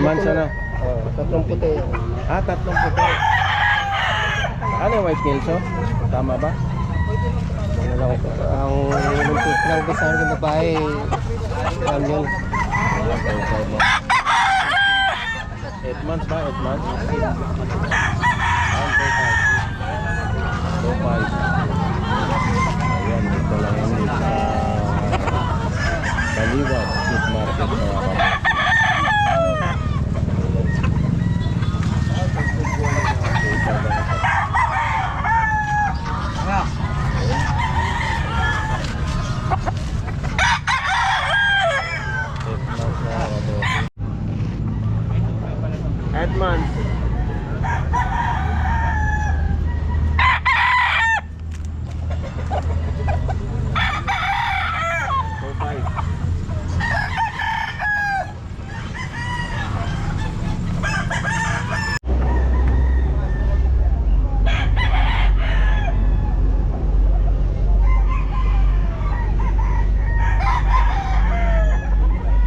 months ano? Tatlong puti. Ah, 3 puti. Ano yung white Kelso? Tama ba? Ano lang ito? Ang pinag-usahan ng babae, ano yun? 8 months ba? 8 months? 2.5. Ayan, dito lang yan dito sa Baliwag Meat Market mga kapatid. Edmond.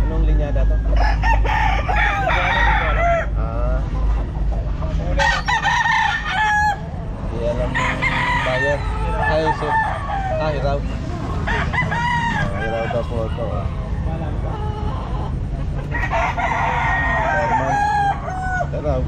Anong linyada to? Ay, so, hiraw. Hiraw daw po ito. Herman. Hiraw.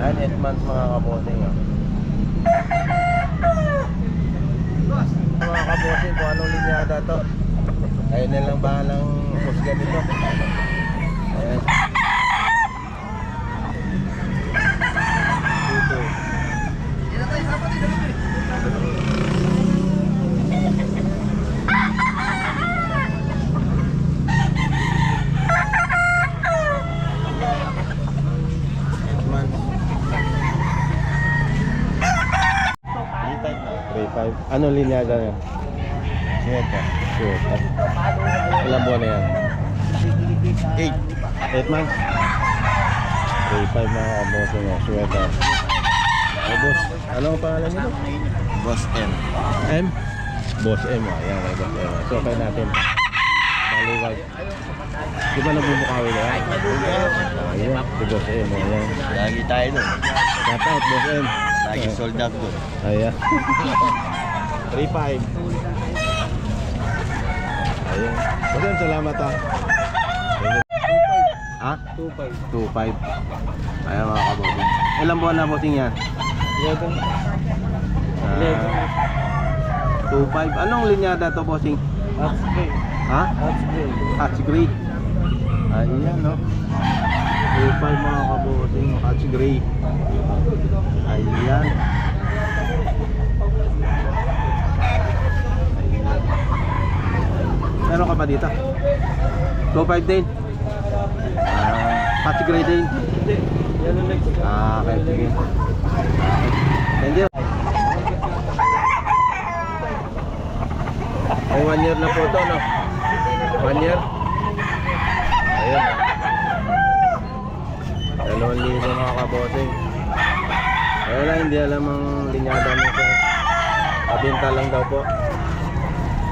And 8 months mga kaboting. Mga kaboting, kung anong linyada to, kayo na lang bahalang husga nito. Ayan. Dito. Ano linyada niya? Siyeta. Siyeta. Ilang buwan na yan? 8 months? 3-5 mga kaboso niya. Siyeta. Ay boss, ano ang pangalan niyo? Boss M. M? Boss M. Ayan kay Boss M. So kay natin. Baliwag. Di ba nagbubukawi na yan? Ayan, si Boss M. Ayan. Lagi tayo doon. Shout out Boss M. Lagi sold out doon. Ayan. 3-5. Ayun. Bossem, salamat ha. Ha? 2-5. Ayan mga kaboting. Ilang buwan na bossing yan? 11. 2-5. Anong linyada to bossing? That's great. Ha? That's great. Hatch gray. Ayan no. 2-5 mga kaboting. Hatch gray. Ayan. Meron ka pa dito? 2-5 din? Hatch gray din? Yellow legs. Okay, sige. Thank you. Ay, 1 year na po ito, no? 1 year? Ayun. 2,000 mga kabosing. Kaya lang, hindi alam ang linyada mo siya. Kabinta lang daw po.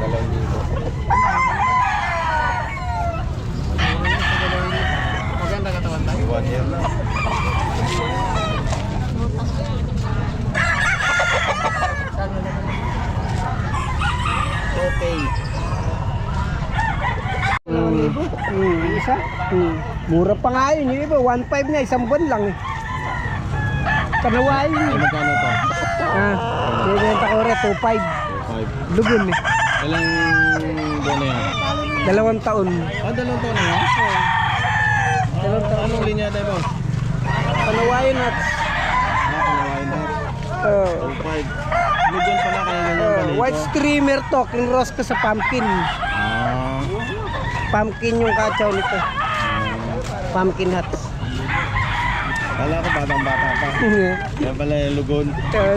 2,000. Maganda katawan tayo. 1 year na. Okay. Isa? Mura pa nga yun. Yung iba, 1.5 na. Isang buwan lang eh. Kanawain Ay, eh. magkano to? Sinibenta ko rin, 2.5. 5. Lugon eh. Ilang buwan na yan? 2 taon. Ah, 2 taon na yan? 2 taon. Anong linyada mo? Panawayan at Kalawain na. 2.5. Lugon pala kaya ganyan balik. white streamer to, kinross ko sa pumpkin. Pumpkin yung kachaw nito. Pumpkin hats. Kala ko batang-bata pa. Kaya pala yung lugon.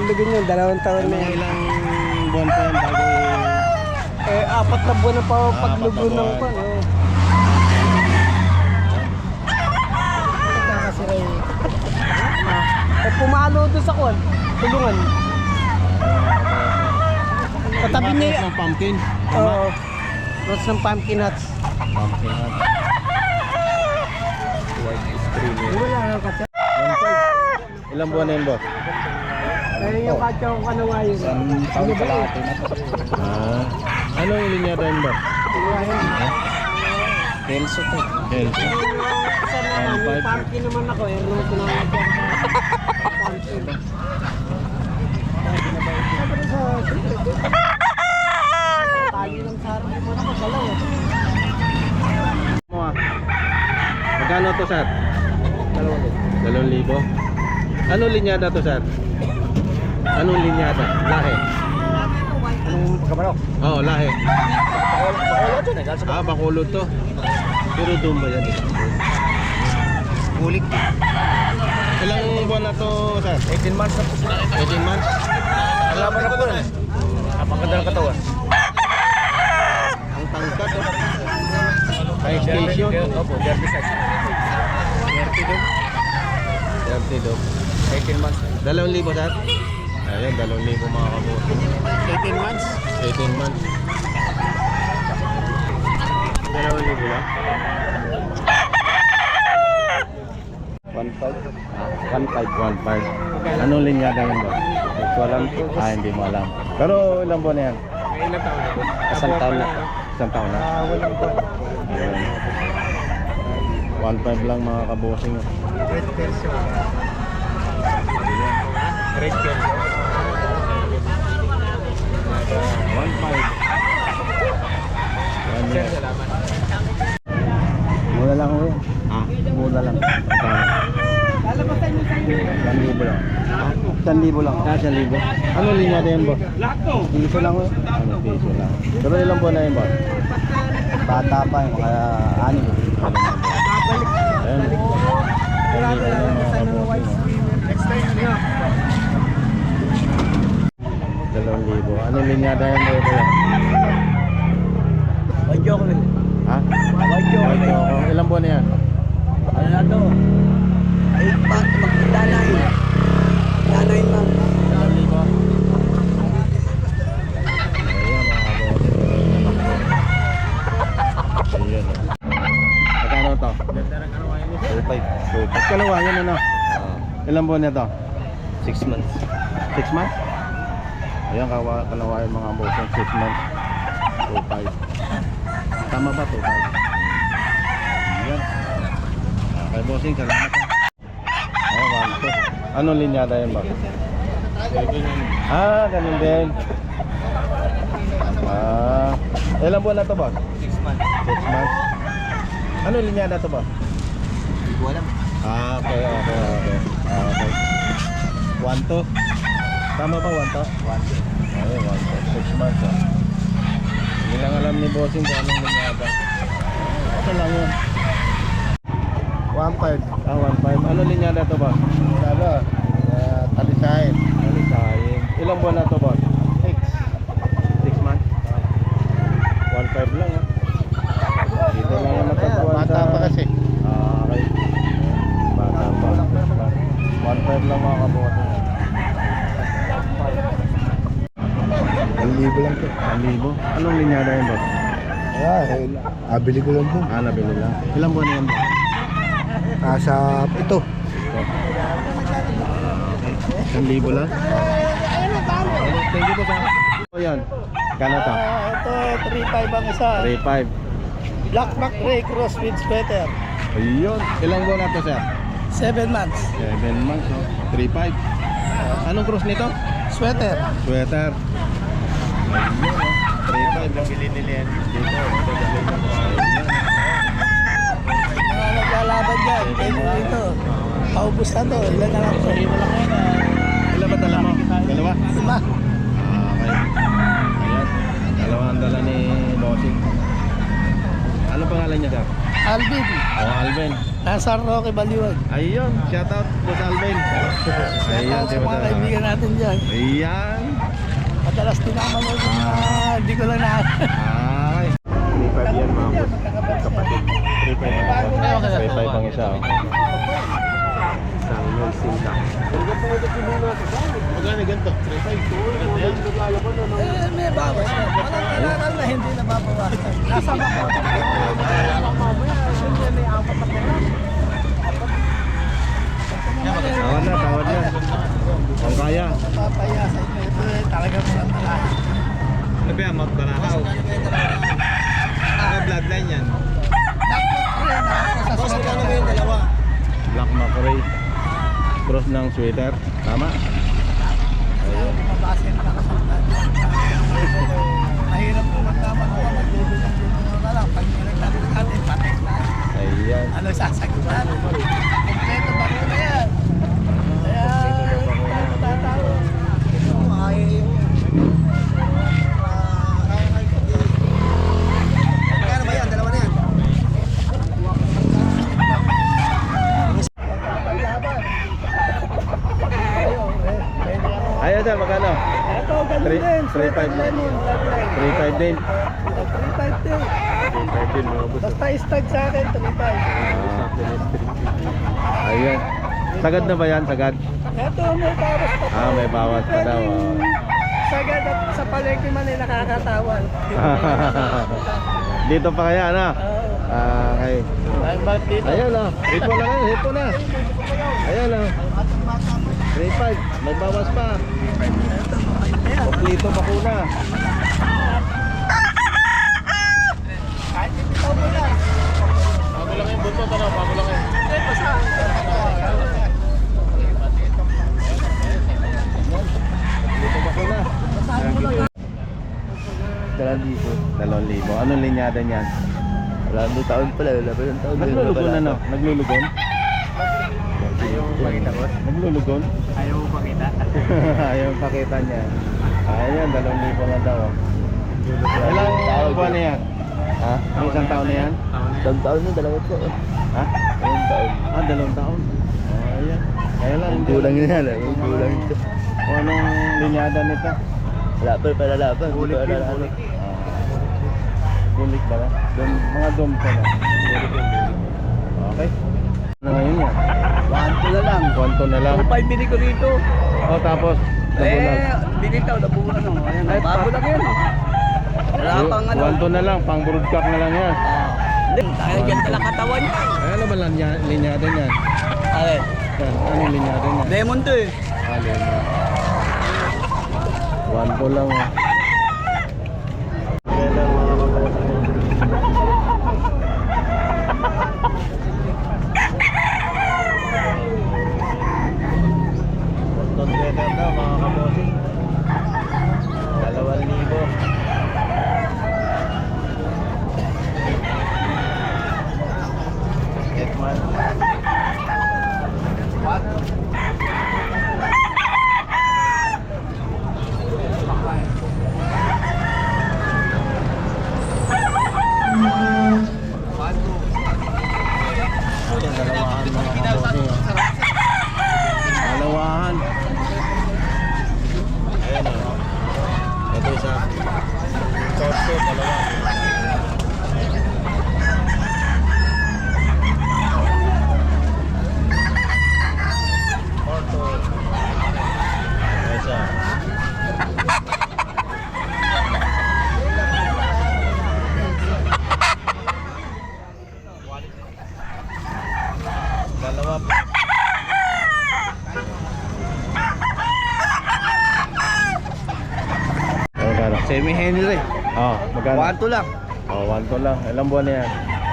Lugin yun, 2 taon na Mga yan. ilang buwan pa yan bago 4 na buwan na pa paglugo apat na ng buwan. pan. Kasi rin. Pumalo doon sa kuwan. Tulungan. Katabi niya. ng pumpkin. Oo. Rots ng pumpkin hats. Pumpkin hat. White streamer. Wala nga katsa. 1.5. Ilang buwan na yun, boss? Kaya yung katsa ko kanawayo. Taon kalahati na to. Anong linyada yun, boss? Kelso to. Kelso. Isa na, may pumpkin naman ako. Rots na nga dyan sa pumpkin. Tali ng sarang mo na magalaw. Magkano to, sir? 2,000. Anong linyada to, sir? Anong linyada? Lahi? Anong kabarok? Oo, lahi. Bakulod yun eh. Bakulod to. Pero doon ba yan? Kulik. Ilang buwan na to, sir? 18 months na po sila. 18 months? Alam mo na po na. Napakaganda ng katawan. Ang tangkat, oh. High station. Opo, 30 size. 30 do. 18 months. 2,000, sir? Ayan, 2,000 mga kabuto. 18 months? 18 months. 2,000 lang? 1.5. Anong linyada yun ba? Ito alam po. Hindi mo alam. Pero ilang buwan na yan? Ilang taon na po? Isang taon na. Isang taon na? Walang po. Ayan. 1.5 lang mga kabosing. Red Persian. Red Persian. 1.5. Sir, salamat. Mura lang ho. Mura lang. Lalabasan mo sa inyo. 1,000 lang. 1,000 lang. 1,000. Ano linyada yan, boss? Lahat to. Piso lang ho. Ano, piso lang. Pero ilang buwan na yun, boss? Bata pa, yung mga 6. Babalik. Ayan. Wala na lang sa mga white streamer. Next time na. 2,000. Ano linyada yan, boss? White chocolate. Ha? White chocolate. Ilang buwan na yan? Ano na to? Ay, magdanay. Danay lang. 2,000. Ayan, magkano to? Ganda ng kanawayan mo. 2.5. Kalawayan ano? Ilang buwan na to? 6 months. 6 months? Ayan, kalawayan mga bosong 6 months. 2.5. Tama ba 2.5? Ayan. Kay bossing, salamat ha. Anong linyada yan ba? Ganun din. Ilang buwan na to ba? 6 months. 6 months. Anong linyada to ba? Hindi ko alam. Okay. 1 to. Tama ba 1 to? 1 to. Ayun, 1 to. 6 months ha. Hindi lang alam ni bossing kung anong linyada. Okay lang yun. 1.5. 1.5. Anong linyada to ba? Talisahin. Ilang buwan na to ba? 6 months. 1.5 lang ha. Dito lang yung matagpuan sa... Bata pa kasi. Okay. Bata pa. 1.5 lang mga kabuti. 1,000 lang to. 1,000. Anong linyada yun ba? Abili ko lang to. Nabili lang. Ilang buwan na yan ba? Nasa ito. 1,000 lang? Thank you po sa... O yan. Kano to? Ito, 3,500 ang isa. 3.5. Black Mac Ray Cross with sweater. Ayun. Ilang buwan na to sir? 7 months. 7 months. No? 3.5. Anong cross nito? Sweater. Sweater. Ayun. 3.5 lang bilhin nila yan. Dito. Mga naglalaban dyan. Pwede dito. Paubos na to. Ilan na lang to? Ilan ba dala mo? Dalawa? Lima. Okay. Ayan. Dalawa ang dala ni Bossing. Ano pangalan niya, sir? Alvin. Alvin. Nasa Roque Baliwag. Ayun. Shoutout po sa Alvin. Ayan. Sa mga kaibigan natin dyan. Ayan. Madalas din ako manood ng mga hindi ko lang na. Ay. 3-5 yan, mga boss. Kapatid. 3-5 ang isa. Oh. Isang nursing lang. Magkano ganito? 3-5. May bawas. Walang kailangan na hindi nababawasan. Nasa makoto. Tawad na, tawad na. Kung kaya. Papaya sa inyo. Ito talaga mga malakas. Ano ba yan? Mount Barakaw? Ano bloodline yan? Boss, magkano ba yung dalawa? Black Macrae. Cross ng sweater. Tama? Ayun, mabasin na kasundan. Mahirap po magtama ko. Maglulunong na lang. Pag nilagdagan natin, patek na. Ayan. Ano sasagutan? Kompleto ba ko na yan? Kaya, tatao. Ay, magkano ba yan? Dalawa na yan? Ayan sir, magkano? Ito, ganun din. 3-5 lemon, 3-5 din. 3.5 din. 3-5 din mga boss. Basta istag sa akin, 3.5. Ayan. Sagad na ba yan? Sagad? Ito, may bawas pa. May bawas pa daw. Sagad at sa palengke man ay nakakatawan. Dito pa kaya na? Okay. Dito. Ayan o. Hipo na kayo, hipo na. Ayan o. 3-5. May bawas pa. Kompleto bakuna. Kahit ito mo lang. Bago lang yung buto, bago lang yung. Hindi, basta. Kompleto bakuna. Basahin mo lang. 2,000. Anong linyada niyan? Wala nang taon pala, wala pa yung taon. Naglulugon ano? Naglulugon? Pakita ko. Naglulugon? Ayaw mo pakita. Ayaw pakita niya. Ayan, 2,000 na daw. Ilang buwan na yan? Ha? Isang taon na yan? Isang taon na, dalawa po. Ha? Isang taon. 2 taon. Ayan. Kaya lang. Ang gulang na yan, ang gulang ito. Kung anong linyada nito? Wala pa pala laban. Hindi pa wala. Bulik ba? Mga dom pa lang. Okay. Ano ngayon yan? 1 na lang. Kwanto na lang. 2.5 bili ko dito. Tapos nabulag. Binitaw, nabulan o. Ayan, bago lang yun. Wala pang ano. Kwanto na lang, pang broadcast na lang yan. Dahil ganda lang katawan niya. Ano ba lang linyada niyan? Alin? Yan, ano yung linyada niyan? Lemon to eh. Lemon. Kwanto lang. Boston Weather daw mga kabosing. 2,000. Etman. Dalawahan mga kabosing. Dalawahan. Ayan o. Ito isa. Torso, dalawa. Torso. Isa. Dalawa po. Magkano? Semi Henry. Magkano? 1-2 lang. 1 lang. Ilang buwan na yan?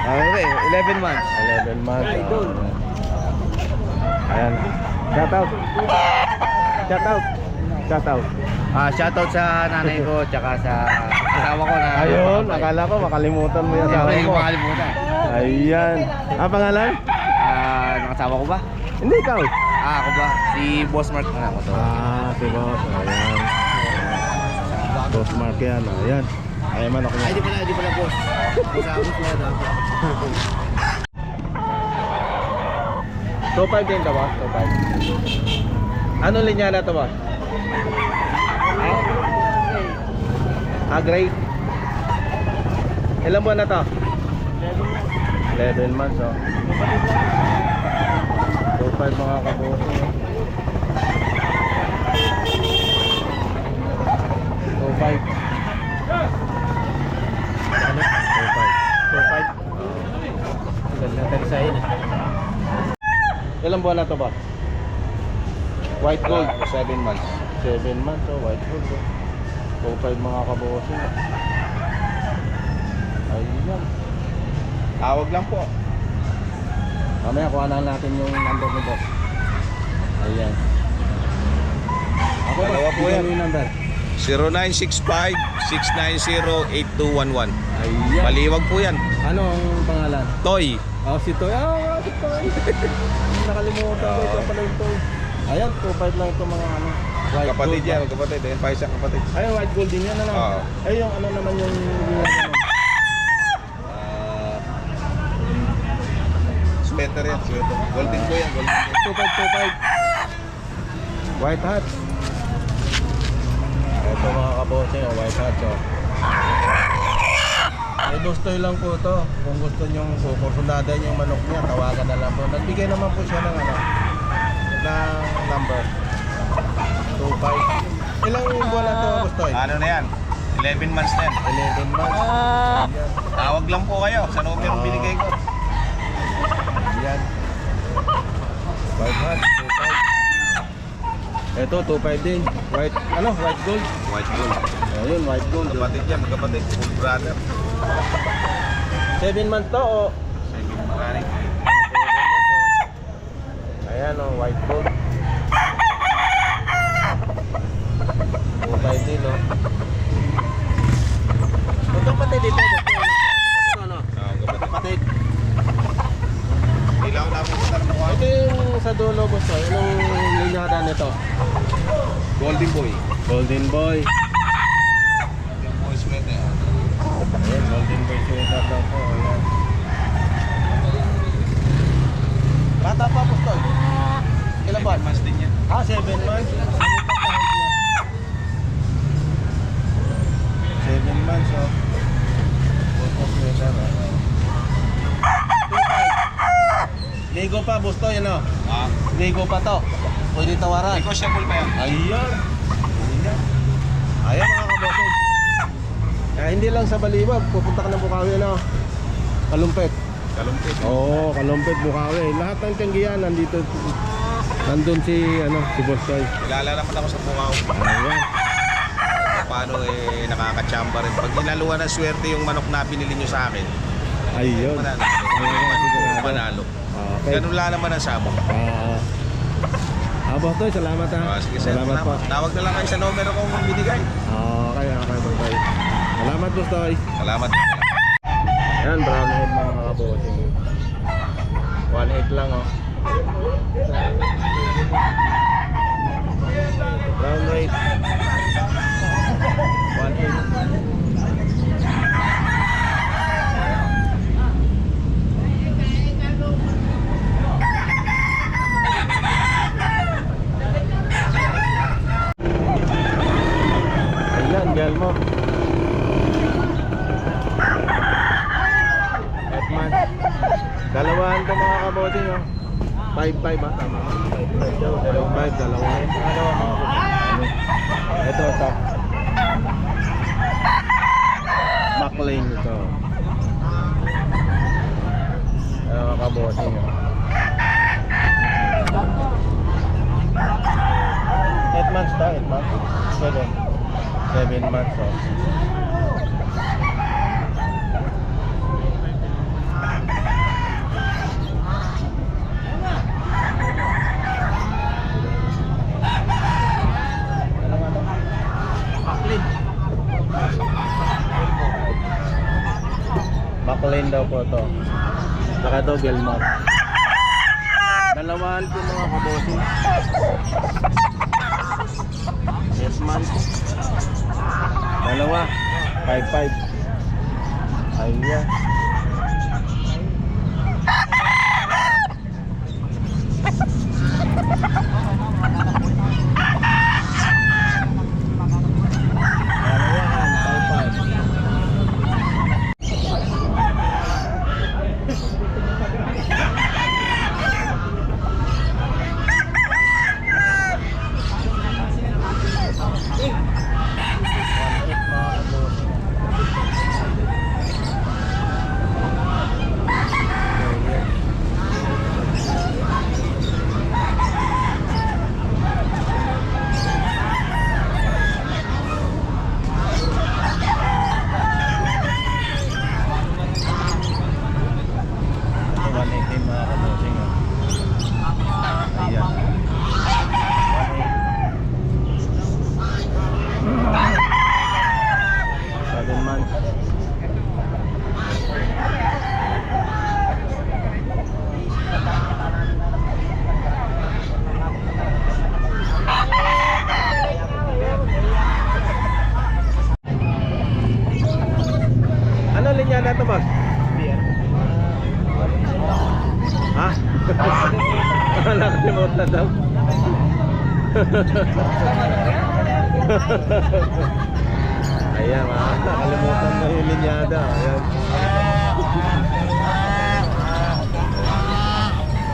Okay, 11 months. 11 months. Ayan. Shout out. Shout out. Shout out. Shoutout sa nanay ko, tsaka sa asawa ko na. Ayun, akala ko makalimutan mo yung asawa Hindi mo. ko makalimutan. Ayan. Ang pangalan? Nakasawa ko ba? Hindi ikaw. Ako ba? Si Boss Mark na ako to. Si boss. Ayan. Boss Mark yan. Ayan. Ayan man ako. Di pala boss. Kasabot na dapat. 2.5 din ka ba? 2.5. Ano linya na to ba? Gray. Ilan buwan na to? 11 months, oh. 2.5 mga kabuso. 2.5. Ano? 2.5. Ganda natin sa in. Ilang buwan na to ba? White gold, 7 months. 7 months, oh, white gold. 2.5 mga kabuso. Ayan. Tawag lang po. Mamaya kuha na natin yung number ni boss. Ayan. Ako Dalawa po yan. Yung number. 0965-690-8211. Ayan. Baliwag po yan. Ano ang pangalan? Toy. Oh, si Toy. Si Toy. Nakalimutan ko ito pala yung Toy. Ayan, 2.5 lang ito mga ano. White Kapatid gold. yan, kapatid. Ayan pa isang kapatid. Ayun, white gold din yan. Ano? Oo. Ay, yung ano naman yung Sweater yan, sweater. Golden po yan, golden po. 2525. White hat. Ito mga kabosing, white hat. So. Eh, gusto lang po to. Kung gusto nyong kukursunadan yung manok niya, tawagan na lang po. Nagbigay naman po siya ng ano, ng number. 25. Ilang buwan na to, Gustoy? Ano na yan? 11 months na yan. 11 months. Ayan. Tawag lang po kayo sa numero binigay ko. Ayan. White hat, 2.5. Ito, 2.5 din. White, ano, white gold. White gold. Ayun, white gold. Kapatid yan, magkapatid. Full brother. 7 months to o? Sige, makani. Ayan o, white gold. 2.5 din o. Magkapatid dito. Ano? Kapatid. Kapatid. Ilaw na po sa tanong ko. Ito yung sa dulo gusto. Anong linyada nito? Golden boy. Golden boy. Golden boy sweater. Ayan, golden boy sweater daw po. Ayan. Bata pa gusto. Ilan ba? 7 months din yan. 7 months. 7 months, oh. Busto sweater, oh. 2.5. Ligo pa, Busto, yan, oh. Ligo pa to. Pwede tawaran. Negotiable pa yan. Ayan. Ayan. Ayan, mga kabosing. Hindi lang sa Baliwag. Pupunta ka ng Bukawi, ano? Kalumpet. Kalumpit. Oo, Kalumpet, Bukawi. Lahat ng Tianggian nandito. Nandun si, si Bustoy. Kilala naman ako sa Bukaw. Ayan. Paano nakakachamba rin. Pag inaluan ng swerte yung manok na binili nyo sa akin, Ayun. manalo. Ayun. Manalo. Okay. Ganun lang naman ang sabong. Bustoy, salamat ha. Sige, sir. Salamat po. Tawag na lang kayo sa numero kong binigay. Okay, Bustoy. Salamat, Bustoy. Salamat. Ayan, brown head mga kabosing. 1.8 lang, oh. Brown rate 1.8. Ayan, Gelmo. 8 months. Dalawahan to mga kabosing, oh. 5.5 ba? Tama. 5.5, dalawahan. Ito. McLean ito. Mga kabosing, oh. 8 months ta, 8 months. 7 months, oh. McLean daw po to. Saka to Gelmont. Dalawa Dalawahan po mga kabossing. 8 months. Dalawa. 5-5. Ayan. Dalawahan. 5-5. Ano linyada to, boss? Ha? Nakalimutan daw. Ayan, nakalimutan na yung linyada. Ayan.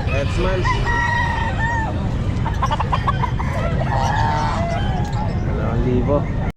Headsman.